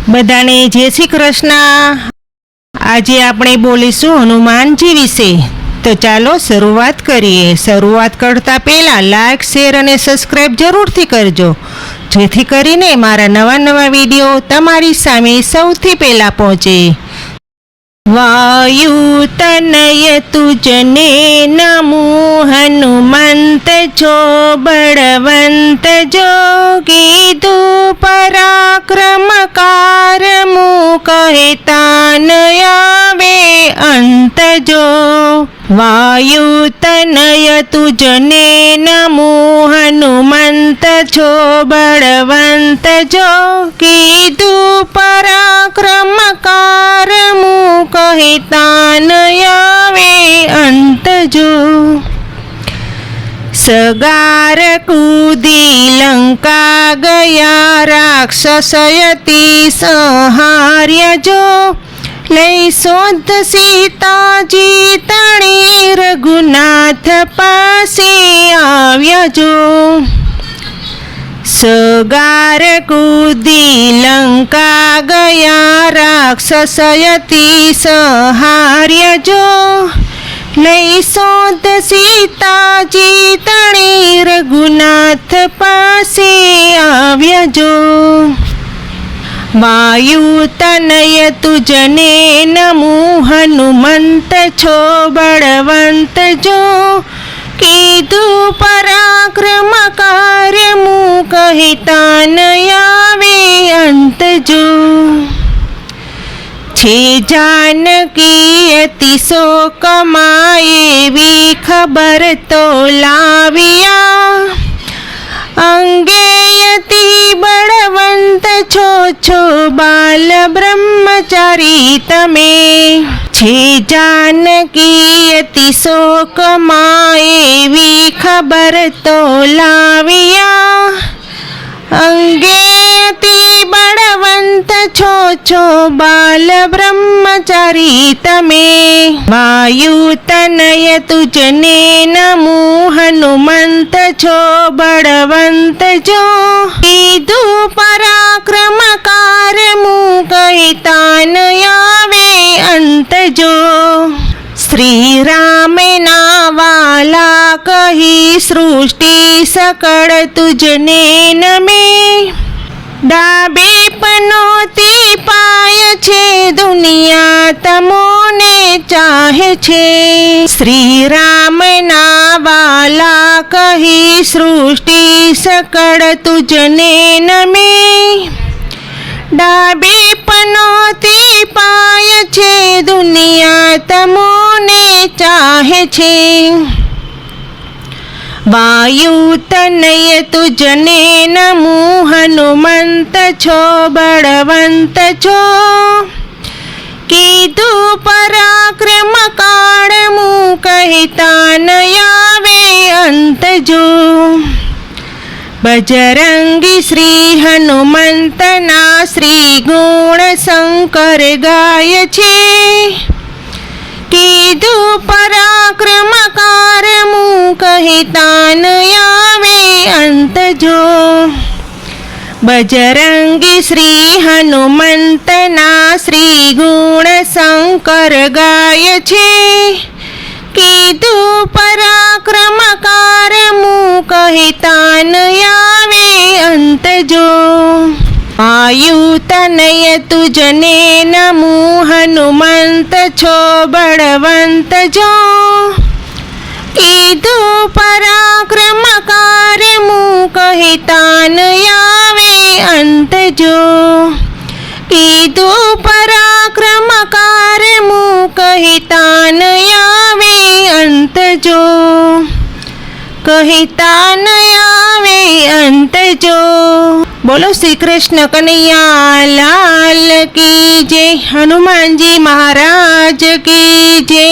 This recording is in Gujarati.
બધાને જય શ્રી કૃષ્ણ। આજે આપણે બોલીશું હનુમાનજી વિશે। તો ચાલો શરૂઆત કરીએ। શરૂઆત કરતા પહેલા લાઈક, શેર અને સબસ્ક્રાઇબ જરૂરથી કરજો, જેથી કરીને મારા નવા વિડીયો તમારી સામે સૌથી પહેલા પહોંચે। વાયુતનય તુજને નમો, હનુમંત છો બળવંત જો, કીધું પરાક્રમ કારમુ, કહેતા ન આવે અંત જો। વાયુતનય તુજને નમો, હનુમંત છો બળવંત જો, કીધું પરાક્રમ કારમુ, કહેતા ન આવે અંત જો। સગાર કૂદી લંકા ગયા, રાક્ષસયતી સંહાર્ય જો, લઈ શોધ સીતાજી તણી, રઘુનાથ પાસે આવ્યા જો। સગાર કૂદી લંકા ગયા, રાક્ષસયતી સંહાર્ય જો, લઈ શોધ સીતાજી તણી, રઘુનાથ પાસે આવ્યા જો। વાયુતનય તુજને નમો, હનુમંત છો બળવંત જો, કીધું પરાક્રમ કાર્યમુ, કહેતા ન આવે અંત જો। છે જાનકી અતિ શોકમાં, એવી ખબર તો લાવ્યા, અંગે અતિ બળવંત છો બાલ બ્રહ્મચારી તમે। છે જાનકી અતિ શોકમાં, એવી ખબર તો લાવ્યા, અંગે અતિ બળવંત છો બાલ બ્રહ્મચારી તમે। વાયુતનય તુજને નમો, હનુમંત છો બળવંત જો, કીધું પરાક્રમ કારમુ, કહેતા ન આવે અંત જો। શ્રી રામ ના વાલા કહી, સૃષ્ટિ સકળ તુજને નમે, ડાબે પનોતી પાય છે, દુનિયા તમોને ચાહે છે। શ્રી રામ ના વાલા કહી, સૃષ્ટિ સકળ તુજને નમે, ડાબે પનોતી પાય છે, દુનિયા તમોને ચાહે છે। વાયુતનય તુજને નમો, હનુમંત છો બળવંત છો, કીધું પરાક્રમ કાળમુ, કહેતા ન આવે અંત જો। બજરંગી શ્રી હનુમંતના, શ્રી ગુણ શંકર ગાય છે, કીધું પરાક્રમ કારમુ, કહેતા ન આવે અંત જો। બજરંગી શ્રી હનુમંતના, શ્રી ગુણ શંકર ગાય છે, કીધું પરાક્રમ કારમુ, કહેતા ન આવે અંત જો। વાયુતનય તુજને નમો, હનુમંત છો બળવંત જો, કીધું પરાક્રમ કારમુ, કહેતા ન આવે અંત જો। કીધું પરાક્રમ કારમુ, કહેતા ન આવે અંત જો। કહેતા ન આવે અંત જો। બોલો શ્રી કૃષ્ણ કનૈયા લાલ કી જય, હનુમાનજી મહારાજ કી જય।